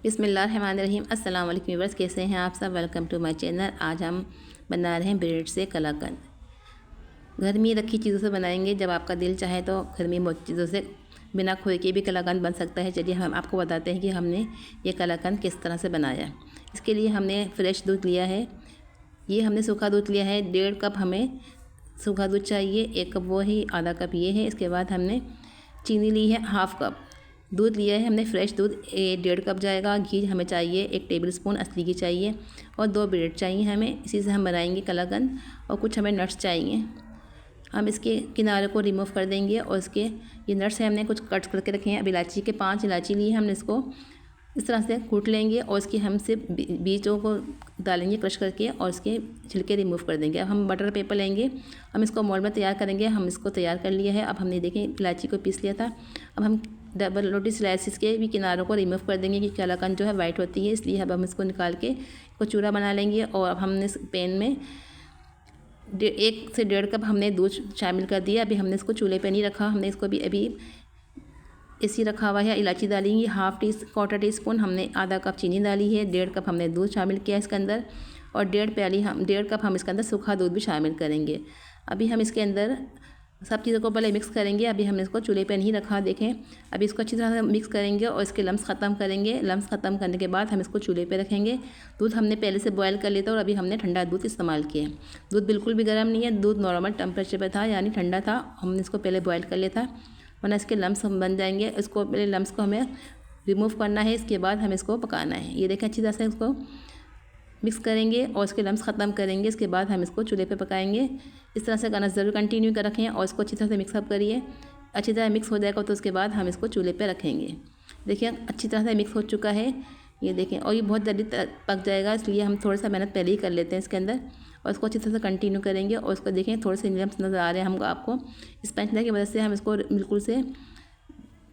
बिस्मिल्लाहिर्रहमानिर्रहीम। अस्सलाम वालेकुम व्यूअर्स, कैसे हैं आप सब। Welcome to my channel. आज हम बना रहे हैं ब्रेड से कलाकंद। घर में रखी चीज़ों से बनाएंगे। जब आपका दिल चाहे तो घर में बहुत चीज़ों से बिना खोए के भी कलाकंद बन सकता है। चलिए हम आपको बताते हैं कि हमने ये कलाकंद किस तरह से बनाया। इसके लिए हमने फ्रेश दूध लिया है। ये हमने सूखा दूध लिया है। 1.5 कप हमें सूखा दूध चाहिए। 1 कप वो ही, आधा कप ये है। इसके बाद हमने चीनी ली है, हाफ़ कप दूध लिया है हमने फ्रेश दूध, 1.5 कप जाएगा। घी हमें चाहिए 1 टेबल स्पून असली घी चाहिए, और 2 ब्रेड चाहिए हमें। इसी से हम बनाएंगे कलाकंद। और कुछ हमें नट्स चाहिए। हम इसके किनारे को रिमूव कर देंगे, और इसके ये नट्स हैं हमने कुछ कट करके रखे हैं। अब इलायची के 5 इलायची लिए हमने, इसको इस तरह से कूट लेंगे और इसके हम से बीजों को डालेंगे क्रश करके, और इसके छिलके रिमूव कर देंगे। अब हम बटर पेपर लेंगे, हम इसको मोल्ड में तैयार करेंगे। हम इसको तैयार कर लिया है। अब हमने देखें इलायची को पीस लिया था। अब हम डबल रोटी स्लाइसिस के भी किनारों को रिमूव कर देंगे, कि कलाकंद जो है वाइट होती है, इसलिए अब हम इसको निकाल के इसको चूरा बना लेंगे। और अब हमने इस पैन में 1 से 1.5 कप हमने दूध शामिल कर दिया। अभी हमने इसको चूल्हे पे नहीं रखा, हमने इसको भी अभी इसी रखा हुआ है। इलायची डालेंगे क्वार्टर टी स्पून, हमने आधा कप चीनी डाली है। 1.5 कप हमने दूध शामिल किया इसके अंदर, और 1.5 कप हम इसके अंदर सूखा दूध भी शामिल करेंगे। अभी हम इसके अंदर सब चीज़ों को पहले मिक्स करेंगे। अभी हमने इसको चूल्हे पे नहीं रखा, देखें। अभी इसको अच्छी तरह से मिक्स करेंगे और इसके लम्स ख़त्म करेंगे। लम्स ख़त्म करने के बाद हम इसको चूल्हे पे रखेंगे। दूध हमने पहले से बॉयल कर लिया था, और अभी हमने ठंडा दूध इस्तेमाल किया है। दूध बिल्कुल भी गर्म नहीं है, दूध नॉर्मल टेम्परेचर पर था, यानी ठंडा था। हमने इसको पहले बॉयल कर लिया था, वरना इसके लम्स हम बन जाएंगे। इसको पहले लम्स को हमें रिमूव करना है, इसके बाद हमें इसको पकाना है। ये देखें, अच्छी तरह से इसको मिक्स करेंगे और इसके लम्स ख़त्म करेंगे। इसके बाद हम इसको चूल्हे पे पकाएंगे। इस तरह से करना ज़रूर कंटिन्यू कर रखें, और इसको अच्छी तरह से मिक्सअप करिए। अच्छी तरह मिक्स हो जाएगा तो उसके बाद हम इसको चूल्हे पे रखेंगे। देखिए अच्छी तरह से मिक्स हो चुका है, ये देखें। और ये बहुत जल्दी पक जाएगा, इसलिए हम थोड़ा सा मेहनत पहले ही कर लेते हैं इसके अंदर। और इसको अच्छी तरह से कंटिन्यू करेंगे। और इसको देखें, थोड़े से लम्स नज़र आ रहे हैं हमको, आपको। स्पैचुला की मदद से हम इसको बिल्कुल से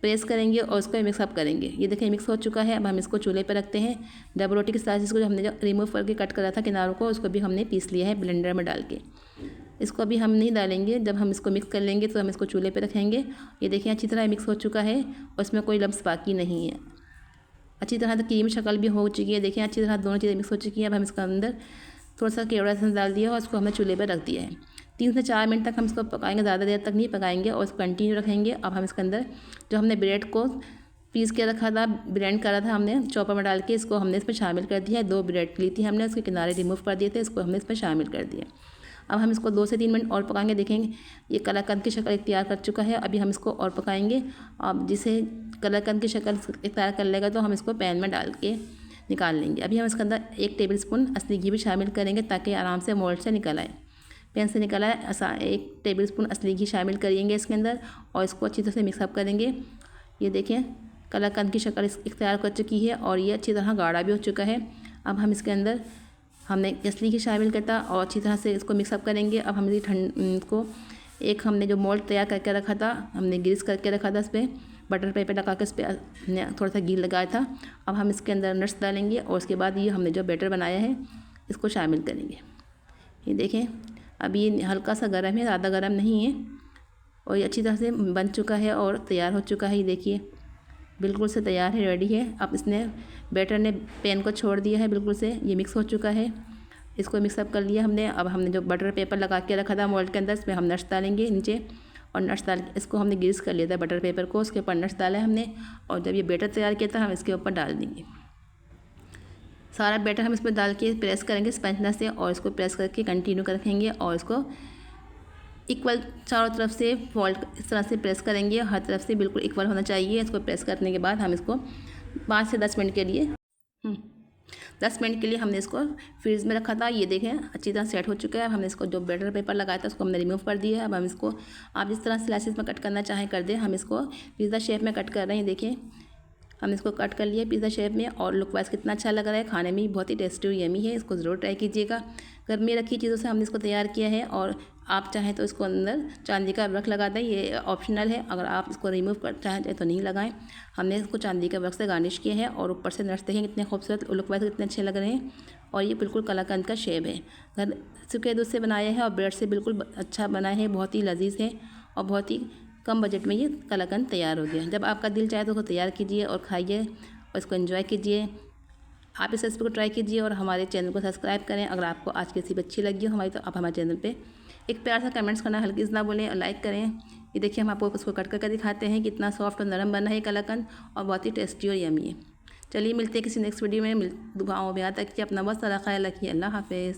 प्रेस करेंगे और इसको मिक्सअप करेंगे। ये देखें मिक्स हो चुका है। अब हम इसको चूल्हे पर रखते हैं। डबल रोटी के स्लाइसेस को जो हमने रिमूव करके कट करा था किनारों को, उसको भी हमने पीस लिया है ब्लेंडर में डाल के। इसको अभी हम नहीं डालेंगे, जब हम इसको मिक्स कर लेंगे तो हम इसको चूल्हे पे रखेंगे। ये देखें अच्छी तरह मिक्स हो चुका है, और इसमें कोई लम्स बाकी नहीं है। अच्छी तरह से क्रीम शक्ल भी हो चुकी है, देखिए अच्छी तरह दोनों चीज़ें मिक्स हो चुकी हैं। अब हम इसके अंदर थोड़ा सा केवड़ा एसेंस डाल दिया, और इसको हमने चूल्हे पर रख दिया है। 3 से 4 मिनट तक हम इसको पकाएंगे, ज़्यादा देर तक नहीं पकाएंगे, और इसको कंटिन्यू रखेंगे। अब हम इसके अंदर जो हमने ब्रेड को पीस के रखा था, ब्लेंड करा था हमने चॉपर में डाल के, इसको हमने इसमें शामिल कर दिया है। 2 ब्रेड ली थी हमने, उसके किनारे रिमूव कर दिए थे, इसको हमने इसमें शामिल कर दिया। अब हम इसको 2 से 3 मिनट और पकाएंगे। देखेंगे ये कलाकंद की शक्ल तैयार कर चुका है। अभी हम इसको और पकाएंगे। अब जिसे कलाकंद की शक्ल तैयार कर लेगा तो हम इसको पैन में डाल के निकाल लेंगे। अभी हम इसके अंदर 1 टेबल स्पून असली घी भी शामिल करेंगे, ताकि आराम से मोल्ड से निकल आए, पैन से निकल आए। 1 टेबल स्पून असली घी शामिल करेंगे इसके अंदर, और इसको अच्छी तरह से मिक्सअप करेंगे। ये देखें कलाकंद की शक्ल तैयार कर चुकी है, और ये अच्छी तरह गाढ़ा भी हो चुका है। अब हम इसके अंदर हमने असली घी शामिल करता, और अच्छी तरह से इसको मिक्सअप करेंगे। अब हम इसको हमने जो मोल्ड तैयार करके रखा था, हमने ग्रीस करके रखा था, इस पर बटर पेपर लगा के इस पर हमने थोड़ा सा घी लगाया था। अब हम इसके अंदर नट्स डालेंगे, और उसके बाद ये हमने जो बैटर बनाया है इसको शामिल करेंगे। ये देखें अभी ये हल्का सा गर्म है, ज़्यादा गर्म नहीं है, और ये अच्छी तरह से बन चुका है और तैयार हो चुका है। ये देखिए बिल्कुल से तैयार है, रेडी है। अब इसने बैटर ने पैन को छोड़ दिया है बिल्कुल से, ये मिक्स हो चुका है। इसको मिक्सअप कर लिया हमने। अब हमने जो बटर पेपर लगा के रखा था मोल्ड के अंदर, इसमें हम नट्स डालेंगे नीचे, और नट्स डाल इसको हमने ग्रीस कर लिया था बटर पेपर को, उसके ऊपर नट्स डाला हमने। और जब ये बैटर तैयार किया था हम इसके ऊपर डाल देंगे। सारा बैटर हम इसमें डाल के प्रेस करेंगे स्पैचुला से, और इसको प्रेस करके कंटिन्यू कर रखेंगे। और इसको इक्वल चारों तरफ से फोल्ड इस तरह से प्रेस करेंगे, हर तरफ से बिल्कुल इक्वल होना चाहिए। इसको प्रेस करने के बाद हम इसको 5 से 10 मिनट के लिए 10 मिनट के लिए हमने इसको फ्रीज में रखा था। ये देखें अच्छी तरह सेट हो चुका है। अब हमने इसको जो बैटर पेपर लगाया था उसको हमने रिमूव कर दिया है। अब हम इसको आप जिस तरह स्लाइसेस में कट करना चाहें कर दें। हम इसको पिज़्ज़ा शेप में कट कर रहे हैं। देखिए हम इसको कट कर लिए पिज़्ज़ा शेप में, और लुक वाइज कितना अच्छा लग रहा है, खाने में बहुत ही टेस्टी और यमी है। इसको ज़रूर ट्राई कीजिएगा। घर में रखी चीज़ों से हमने इसको तैयार किया है, और आप चाहें तो इसको अंदर चांदी का वर्क लगा दें, ये ऑप्शनल है। अगर आप इसको रिमूव कर चाहें तो नहीं लगाएं। हमने इसको चांदी का वर्क से गार्निश किया है, और ऊपर से नट्स देखें कितने खूबसूरत, लुक वाइज कितने अच्छे लग रहे हैं। और ये बिल्कुल कलाकंद का शेप है, घर सूखे दूध से बनाया है, और ब्रेड से बिल्कुल अच्छा बना है, बहुत ही लजीज है, और बहुत ही कम बजट में ये कलाकंद तैयार हो गया। जब आपका दिल चाहे तो उसको तैयार कीजिए और खाइए, और इसको एंजॉय कीजिए। आप इस रेसिपी को ट्राई कीजिए और हमारे चैनल को सब्सक्राइब करें। अगर आपको आज की रेसिपी अच्छी लगी हो हमारी, तो आप हमारे चैनल पे एक प्यार सा कमेंट्स करना हल्की से ना बोलें और लाइक करें। ये देखिए हम आपको उसको कट करके दिखाते हैं, कितना सॉफ्ट और नरम बना है ये कलाकंद और बहुत ही टेस्टी और यमी है। चलिए मिलते हैं किसी नेक्स्ट वीडियो में। दुआओं में याद रखिए, अपना बहुत सारा ख्याल रखिए। अल्लाह हाफिज़।